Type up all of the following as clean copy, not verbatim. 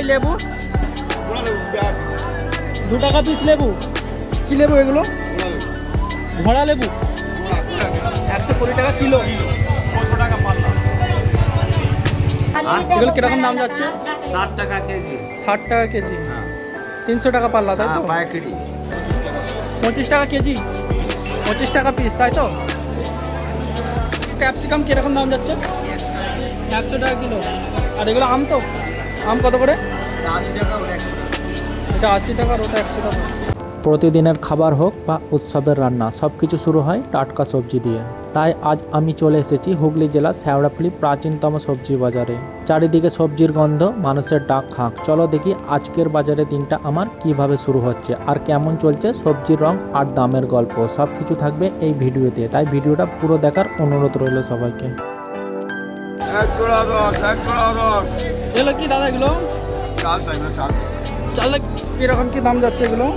লেবু 2 টাকা পিস লেবু। কি লেবু এগুলো? ঘোড়া লেবু 120 টাকা কিলো। 600 টাকা পাল্লা। এগুলো কিরকম দাম যাচ্ছে? 60 টাকা কেজি। 60 টাকা কেজি। 300 টাকা পাল্লা, তাই তো? পাইকারি 25 টাকা কেজি, 25 টাকা পিস, তাই তো? ক্যাপসিকাম কিরকম দাম যাচ্ছে? 100 টাকা কিলো। আর এগুলো আম তো? আম কত করে? 80 টাকা ওটা 100 টাকা। এটা 80 টাকা আর ওটা 100 টাকা। প্রতিদিনের খাবার হোক বা উৎসবের রান্না, সব কিছু শুরু হয় টাটকা সবজি দিয়ে। তাই আজ আমি চলে এসেছি হুগলি জেলার শেওড়াফুলি প্রাচীনতম সবজি বাজারে। চারিদিকে সবজির গন্ধ, মানুষের ডাক হাঁক। চলো দেখি আজকের বাজারে দিনটা আমার কিভাবে শুরু হচ্ছে আর কেমন চলছে সবজির রং আর দামের গল্প। সব কিছু থাকবে এই ভিডিওতে, তাই ভিডিওটা পুরো দেখার অনুরোধ রইল সবাইকে। এগুলো কি দাদা? এগুলো চালে কিরকম কি দাম যাচ্ছে এগুলো?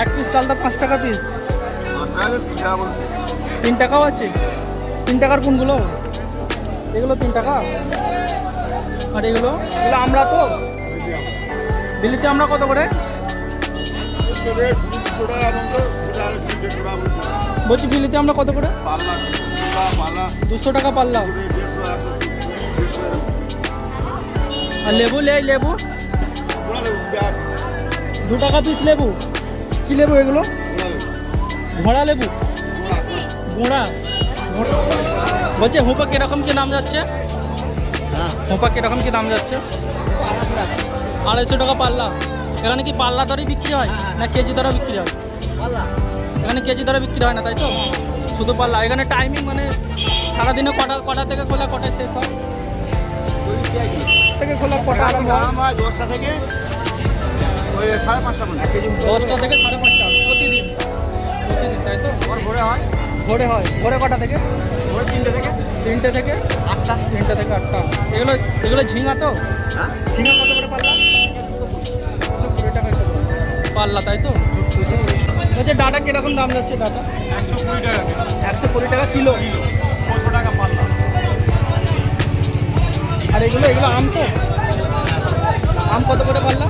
1 পিস চালটা 5 টাকা পিস। 3 টাকাও আছে? 3 টাকার কোনগুলো? এগুলো 3 টাকা। আর এগুলো এগুলো আমরা তো বিলিতে আমরা কত করে? বলছি বিলিতে আমরা কত করে? 200 টাকা পাল্লা। আর লেবু লেবু 2 টাকা পিস লেবু। কি লেবু এগুলো? ঘোড়া লেবু। ঘোড়া। বলছে হোপা কিরকম কি দাম যাচ্ছে? হোপা কিরকম কি দাম যাচ্ছে? 250 টাকা পাল্লা। এখানে কি পাল্লা দরে বিক্রি হয় না কেজি দরে বিক্রি হয়? এখানে কেজি দরে বিক্রি হয় না, তাই তো? শুধু পাল্লা। এখানে টাইমিং মানে সারাদিনে কটা থেকে খোলা, কটায় শেষ হয়? থেকে খোলা কটা আরম্ভ হয়? 10টা থেকে ওই 5:30 পর্যন্ত। 10টা থেকে 5:30 প্রতিদিন। প্রতিদিন, তাই তো? ভোরে হয়। ভোরে হয়। ভোরে কটা থেকে? ভোরে 3টে থেকে 3টে থেকে 8টা। 3টে থেকে 8টা। এগুলো এগুলো ঝিঙা তো? হ্যাঁ ঝিঙা কত করে পাল্লা? 220 টাকা পাল্লা, তাই তো? বলছে ডাটা কিরকম দাম যাচ্ছে? ডাটা 120 টাকা। 120 টাকা কিলো। 600 টাকা পাল্লা। আর এগুলো এগুলো আম তো? আম কত করে পাল্লা?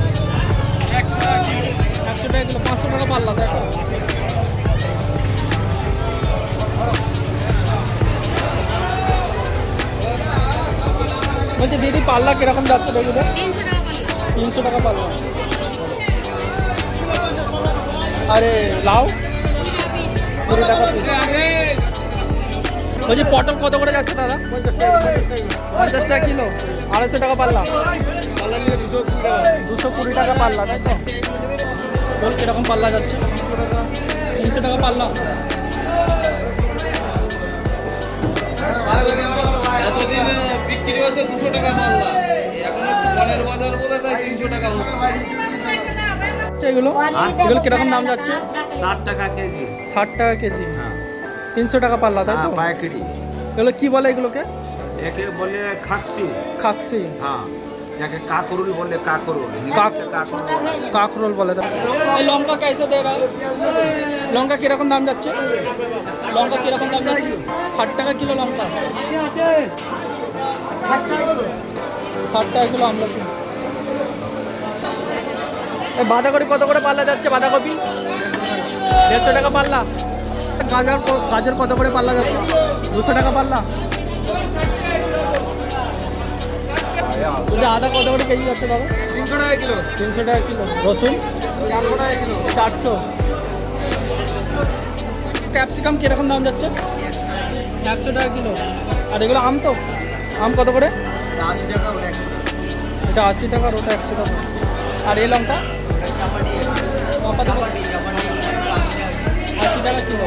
100 টাকা কিলো। 100 টাকা কিলো, 500 টাকা পাল্লা, তাই তো? বলছে দিদি পাল্লা কিরকম যাচ্ছে বেগুনের? 300 টাকা পাল্লা। আরে লাউ 20 টাকা পিস। বলছি পটল কত করে যাচ্ছে দাদা? 50 টাকা কিলো, 250 টাকা পাল্লা। 220 টাকা পাল্লা, তাই তো? বল কিরকম পাল্লা যাচ্ছে? 300 টাকা পাল্লা। এতদিন বিক্রি হয়েছে 200 টাকা পাল্লা, এখন একটু মনের বাজার বলে তাই 300 টাকা হচ্ছে। এগুলো এগুলো কিরকম দাম যাচ্ছে? 60 টাকা কেজি। 60 টাকা কেজি, হ্যাঁ 300 টাকা পাল্লা, তাই তো? পাইকারি। এগুলো কি বলে এগুলোকে? একে বলে খাকসি। খাকসি। হ্যাঁ যাকে কাকরুল বলে, কাকরুল। কাকরোল বলে। এই লঙ্কা कैसे दे रहा है? লঙ্কা কিরকম দাম যাচ্ছে? লঙ্কা কিরকম দাম যাচ্ছে? 60 টাকা কিলো লঙ্কা। 60 টাকা কিলো আমলকি। এই বাঁধাকপি কত করে পাল্লা যাচ্ছে? বাঁধাকপি 150 টাকা পাল্লা। গাজর কত করে পাল্লা যাচ্ছে? 200 টাকা পাল্লা। আদা কত করে কেজি যাচ্ছে দাদা? 300 টাকা কিলো। 300 টাকা কিলো। রসুন 400 টাকা কিলো। 400। ক্যাপসিকাম কিরকম দাম যাচ্ছে? 100 টাকা কিলো। আর এগুলো আম তো? আম কত করে? 80 টাকা ওটা 100 টাকা। এটা 80 টাকা আর ওটা 100 টাকা। আর এই লঙ্কা? চাপাটি 80 টাকা কিলো।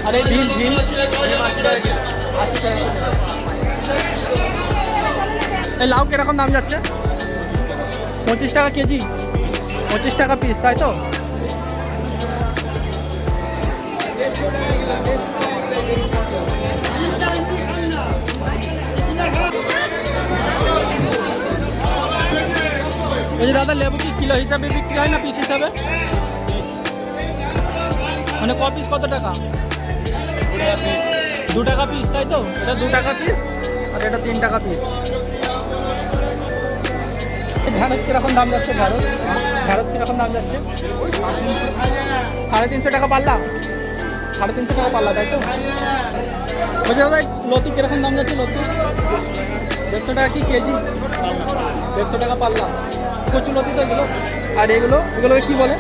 আর এই ভিম 80 টাকা কিলো। এই লাউ কিরকম দাম যাচ্ছে? 25 টাকা কেজি, 25 টাকা পিস, তাই তো? বলছি দাদা লেবু কি কিলো হিসাবে বিক্রি হয় না পিস হিসাবে? মানে ক পিস কত টাকা? 2 টাকা পিস তাই তো? এটা 2 টাকা পিস আর এটা 3 টাকা পিস। ঢ্যাঁড়স কিরকম দাম যাচ্ছে? ঢ্যাঁড়স কিরকম দাম যাচ্ছে? 350 টাকা পাল্লা। 350 টাকা পাল্লা তাই তো? বলছি দাদা লতি কিরকম দাম যাচ্ছে? লতি 150 টাকা কি কেজি? 150 টাকা পাল্লা। কচু লতি তো এগুলো। আর এগুলোকে কি বলে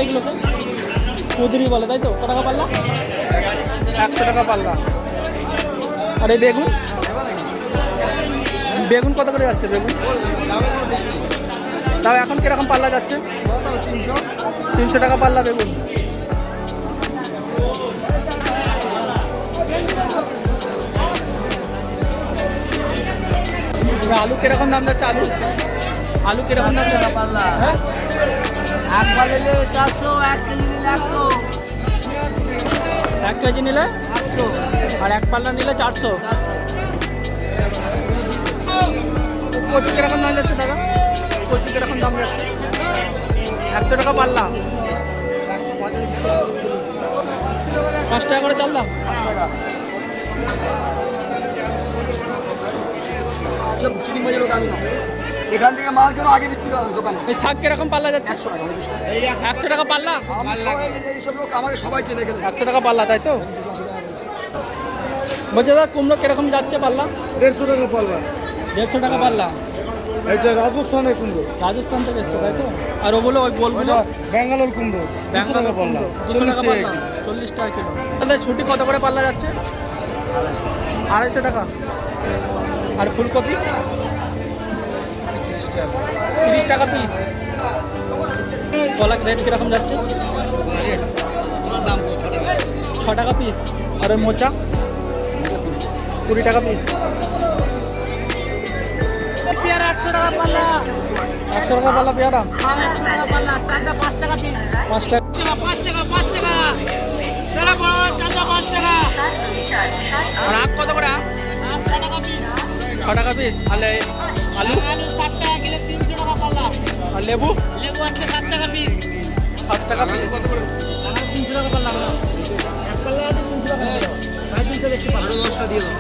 এগুলোকে? কুদরি বলে তাই তো? কত টাকা পাল্লা? 100 টাকা পাল্লা। আর এই বেগুন কত করে যাচ্ছে বেগুন? তাও এখন কিরকম পাল্লা যাচ্ছে? 300 টাকা পাল্লা বেগুন। আলু কিরকম দাম যাচ্ছে? আলু কিরকম দাম যাচ্ছে পাল্লা? হ্যাঁ, এক পাল্লা নিলে 400, 1 কেজি নিলে 100, 1 কেজি নিলে 100, আর 1 পাল্লা নিলে 400। কচু কিরকম দাম যাচ্ছে দাদা? কচু কিরকম দাম যাচ্ছে? 100 টাকা পাল্লা। 5 টাকা করে চাল দাম। এখান থেকে মাল কেন আগে বিক্রি হবে দোকানে? এই শাক কিরকম পাল্লা যাচ্ছে? 100 টাকা পাল্লা। এইসব লোক আমাকে সবাই চেনে গেলে 100 টাকা পাল্লা তাই তো? বলছি দাদা কুমড়ো কিরকম যাচ্ছে পাল্লা? 150 টাকা পাল্লা। 150 টাকা পাল্লা। এটা রাজস্থানের কুমড়ো, রাজস্থান থেকে এসছে তাই তো? আর ওগুলো ওই গোলগুলো ব্যাঙ্গালোর কুমড়ো, 200 টাকা পাল্লা, 200 টাকা পাল্লা, 40 টাকা কিলো। তাহলে ছুটি কত করে পাল্লা যাচ্ছে? 250 টাকা। আর ফুলকপি 30 টাকা পিস। কলা রেট কিরকম যাচ্ছে? 6 টাকা পিস। আর ওই মোচা 20 টাকা পিস। পেয়ারা 100 টাকা পাল্লা, 100 টাকা পাল্লা পেয়ারা। 100 টাকা পাল্লা, চাঁদা 5 টাকা পিস, 5 টাকা। 5 টাকা, পেয়ারা বড় চাঁদা 5 টাকা, আর আখ কত করে? 6 টাকা পিস, 6 টাকা পিস। আর আলু আলু 60 টাকা কিলো, 300 টাকা পাল্লা, আর লেবু লেবু আছে 7 টাকা পিস, 7 টাকা পিস। 300 টাকা পাল্লা, এক পাল্লা আছে 300 টাকা, 350 বেশি পাল্লা। 10টা দিয়ে দাও।